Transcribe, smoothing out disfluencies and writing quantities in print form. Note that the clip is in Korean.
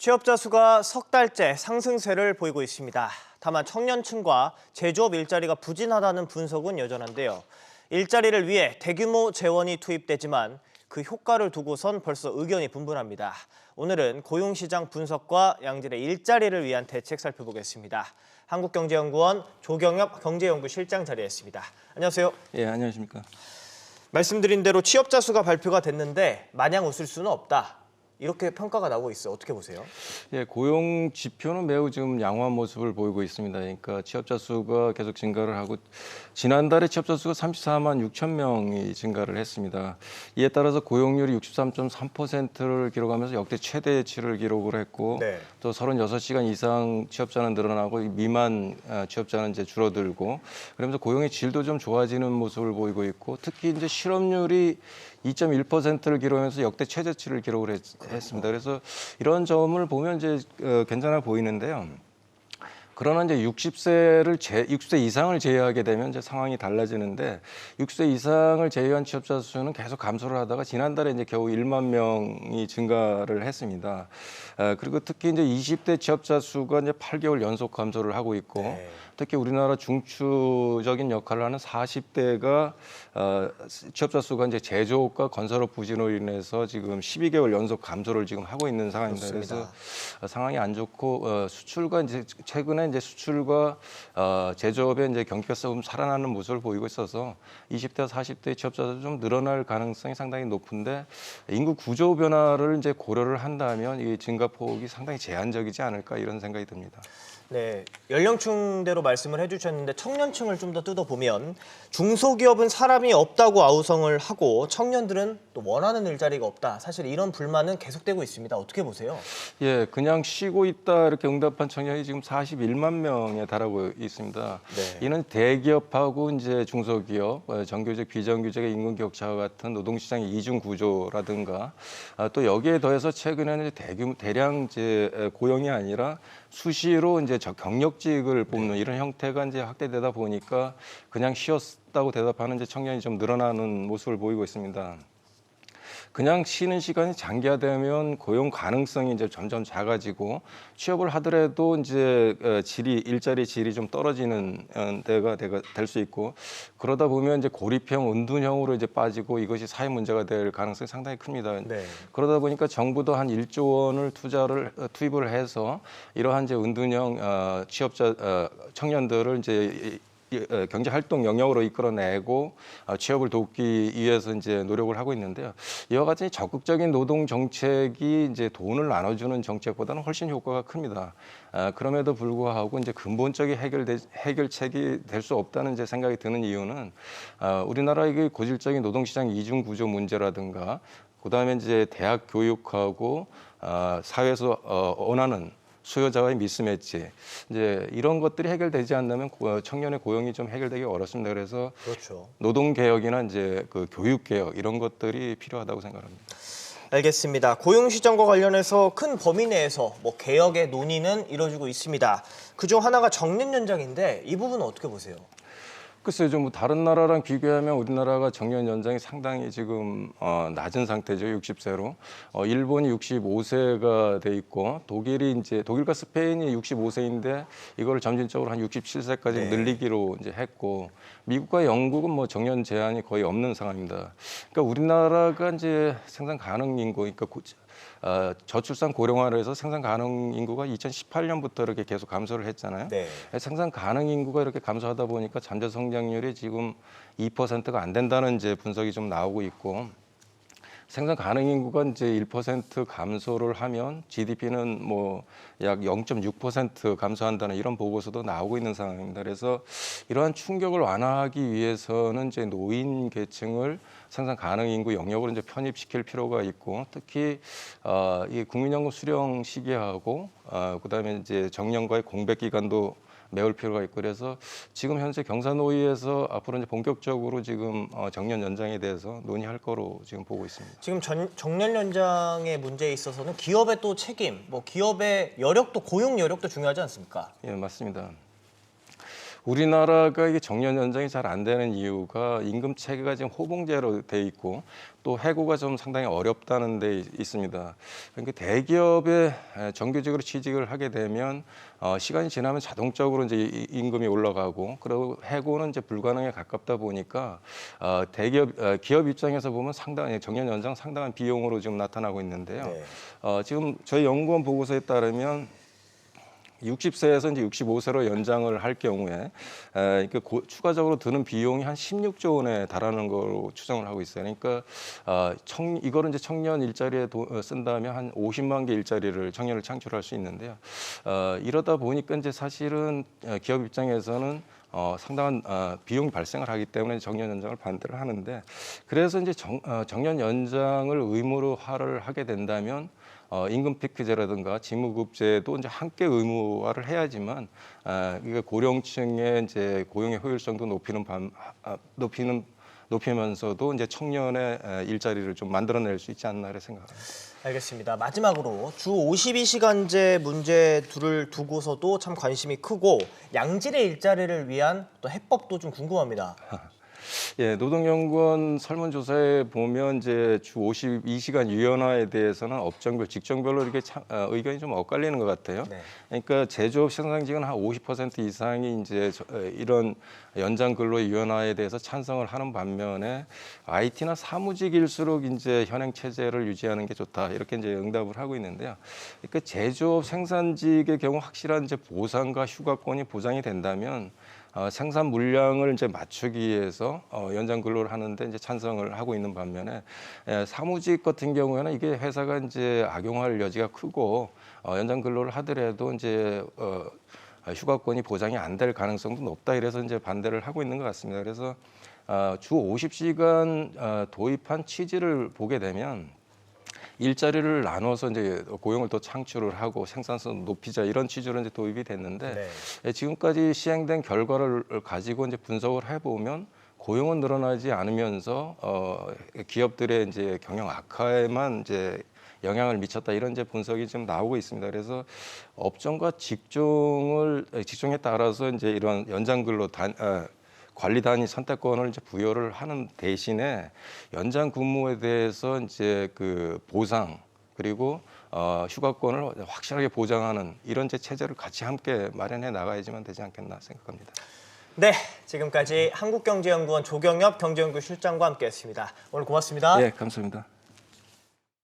취업자 수가 석 달째 상승세를 보이고 있습니다. 다만 청년층과 제조업 일자리가 부진하다는 분석은 여전한데요. 일자리를 위해 대규모 재원이 투입되지만 그 효과를 두고선 벌써 의견이 분분합니다. 오늘은 고용시장 분석과 양질의 일자리를 위한 대책 살펴보겠습니다. 한국경제연구원 조경엽 경제연구실장 자리했습니다. 안녕하세요. 예, 안녕하십니까. 말씀드린 대로 취업자 수가 발표가 됐는데 마냥 웃을 수는 없다. 이렇게 평가가 나오고 있어요. 어떻게 보세요? 예, 고용 지표는 매우 지금 양호한 모습을 보이고 있습니다. 그러니까 취업자 수가 계속 증가를 하고 지난달에 취업자 수가 34만 6천 명이 증가를 했습니다. 이에 따라서 고용률이 63.3%를 기록하면서 역대 최대치를 기록을 했고 또 36시간 이상 취업자는 늘어나고 미만 취업자는 이제 줄어들고 그러면서 고용의 질도 좀 좋아지는 모습을 보이고 있고 특히 이제 실업률이 2.1%를 기록하면서 역대 최저치를 기록을 했습니다. 그래서 이런 점을 보면 이제 괜찮아 보이는데요. 그러나 이제 60세 이상을 제외하게 되면 이제 상황이 달라지는데 60세 이상을 제외한 취업자 수는 계속 감소를 하다가 지난달에 이제 겨우 1만 명이 증가를 했습니다. 그리고 특히 이제 20대 취업자 수가 이제 8개월 연속 감소를 하고 있고 특히 우리나라 중추적인 역할을 하는 40대가 취업자 수가 이제 제조업과 건설업 부진으로 인해서 지금 12개월 연속 감소를 지금 하고 있는 상황입니다. 그렇습니다. 그래서 상황이 안 좋고 수출과 이제 최근에 이제 수출과 제조업의 이제 경기가 조금 살아나는 모습을 보이고 있어서 20대, 40대 취업자도 좀 늘어날 가능성이 상당히 높은데 인구 구조 변화를 이제 고려를 한다면 이 증가 폭이 상당히 제한적이지 않을까 이런 생각이 듭니다. 네, 연령층대로 말씀을 해주셨는데 청년층을 좀 더 뜯어보면 중소기업은 사람이 없다고 아우성을 하고 청년들은 또 원하는 일자리가 없다. 사실 이런 불만은 계속되고 있습니다. 어떻게 보세요? 예, 그냥 쉬고 있다 이렇게 응답한 청년이 지금 41만 명에 달하고 있습니다. 이는 대기업하고 이제 중소기업, 정규직, 비정규직의 임금 격차와 같은 노동시장의 이중 구조라든가 또 여기에 더해서 최근에는 대량 이제 고용이 아니라 수시로 이제 경력직을 뽑는 이런 형태가 이제 확대되다 보니까 그냥 쉬었다고 대답하는 이제 청년이 좀 늘어나는 모습을 보이고 있습니다. 그냥 쉬는 시간이 장기화되면 고용 가능성이 이제 점점 작아지고 취업을 하더라도 이제 일자리 질이 좀 떨어지는 때가 될 수 있고 그러다 보면 이제 고립형, 은둔형으로 이제 빠지고 이것이 사회 문제가 될 가능성이 상당히 큽니다. 그러다 보니까 정부도 한 1조 원을 투입을 해서 이러한 이제 은둔형 취업자 청년들을 이제 경제 활동 영역으로 이끌어내고 취업을 돕기 위해서 이제 노력을 하고 있는데요. 이와 같이 적극적인 노동 정책이 이제 돈을 나눠주는 정책보다는 훨씬 효과가 큽니다. 그럼에도 불구하고 이제 근본적인 해결책이 될 수 없다는 이제 생각이 드는 이유는 우리나라의 고질적인 노동시장 이중 구조 문제라든가 그다음에 이제 대학 교육하고 사회에서 원하는 수요자와의 미스매치 이제 이런 것들이 해결되지 않으면 청년의 고용이 좀 해결되기 어렵습니다. 그래서 노동 개혁이나 이제 그 교육 개혁 이런 것들이 필요하다고 생각합니다. 알겠습니다. 고용 시장과 관련해서 큰 범위 내에서 개혁의 논의는 이루어지고 있습니다. 그중 하나가 정년 연장인데 이 부분은 어떻게 보세요? 글쎄요, 좀 다른 나라랑 비교하면 우리나라가 정년 연장이 상당히 지금 낮은 상태죠, 60세로. 일본이 65세가 돼 있고 독일과 스페인이 65세인데 이걸 점진적으로 한 67세까지 늘리기로 이제 했고 미국과 영국은 뭐 정년 제한이 거의 없는 상황입니다. 그러니까 우리나라가 이제 생산 가능 인구, 그러니까 저출산 고령화로 해서 생산 가능 인구가 2018년부터 이렇게 계속 감소를 했잖아요. 생산 가능 인구가 이렇게 감소하다 보니까 잠재 성장률이 지금 2%가 안 된다는 이제 분석이 좀 나오고 있고 생산 가능 인구가 이제 1% 감소를 하면 GDP는 뭐 약 0.6% 감소한다는 이런 보고서도 나오고 있는 상황입니다. 그래서 이러한 충격을 완화하기 위해서는 이제 노인 계층을 생산 가능 인구 영역으로 이제 편입시킬 필요가 있고 특히 이 국민연금 수령 시기하고 그다음에 이제 정년과의 공백 기간도 메울 필요가 있고 그래서 지금 현재 경사노위에서 앞으로 이제 본격적으로 지금 정년 연장에 대해서 논의할 거로 지금 보고 있습니다. 지금 정년 연장의 문제에 있어서는 기업의 또 책임, 기업의 여력도 고용 여력도 중요하지 않습니까? 예, 맞습니다. 우리나라가 이게 정년 연장이 잘 안 되는 이유가 임금 체계가 지금 호봉제로 돼 있고 또 해고가 좀 상당히 어렵다는 데 있습니다. 그러니까 대기업에 정규직으로 취직을 하게 되면 시간이 지나면 자동적으로 이제 임금이 올라가고 그리고 해고는 이제 불가능에 가깝다 보니까 기업 입장에서 보면 상당히 정년 연장 상당한 비용으로 지금 나타나고 있는데요. 네. 지금 저희 연구원 보고서에 따르면 60세에서 이제 65세로 연장을 할 경우에 추가적으로 드는 비용이 한 16조 원에 달하는 걸로 추정을 하고 있어요. 그러니까 이거를 이제 청년 일자리에 쓴다면 한 50만 개 일자리를 청년을 창출할 수 있는데요. 이러다 보니까 이제 사실은 기업 입장에서는 상당한 비용이 발생을 하기 때문에 정년 연장을 반대를 하는데 그래서 이제 정년 연장을 의무화를 하게 된다면 임금 피크제라든가 지무급제도 이제 함께 의무화를 해야지만 이게 고령층의 이제 고용의 효율성도 높이면서도 이제 청년의 일자리를 좀 만들어낼 수 있지 않나 이렇게 생각합니다. 알겠습니다. 마지막으로 주 52시간제 문제 둘을 두고서도 참 관심이 크고 양질의 일자리를 위한 또 해법도 좀 궁금합니다. 예, 노동연구원 설문조사에 보면 이제 주 52시간 유연화에 대해서는 업종별, 직종별로 이렇게 의견이 좀 엇갈리는 것 같아요. 네. 그러니까 제조업 생산직은 한 50% 이상이 이제 이런 연장 근로 유연화에 대해서 찬성을 하는 반면에 IT나 사무직일수록 이제 현행 체제를 유지하는 게 좋다 이렇게 이제 응답을 하고 있는데요. 그러니까 제조업 생산직의 경우 확실한 이제 보상과 휴가권이 보장이 된다면 생산 물량을 이제 맞추기 위해서 연장 근로를 하는데 이제 찬성을 하고 있는 반면에 사무직 같은 경우에는 이게 회사가 이제 악용할 여지가 크고 연장 근로를 하더라도 이제 휴가권이 보장이 안 될 가능성도 높다 이래서 이제 반대를 하고 있는 것 같습니다. 그래서 주 50시간 도입한 취지를 보게 되면 일자리를 나눠서 이제 고용을 더 창출을 하고 생산성 높이자 이런 취지로 이제 도입이 됐는데 지금까지 시행된 결과를 가지고 이제 분석을 해보면 고용은 늘어나지 않으면서 기업들의 이제 경영 악화에만 이제 영향을 미쳤다 이런 이제 분석이 좀 나오고 있습니다. 그래서 업종과 직종에 따라서 이제 이런 연장 근로 관리 단위 선택권을 이제 부여를 하는 대신에 연장 근무에 대해서 이제 그 보상 그리고 휴가권을 확실하게 보장하는 이런 이제 체제를 같이 함께 마련해 나가야지만 되지 않겠나 생각합니다. 네, 지금까지 한국경제연구원 조경엽 경제연구실장과 함께했습니다. 오늘 고맙습니다. 네, 감사합니다.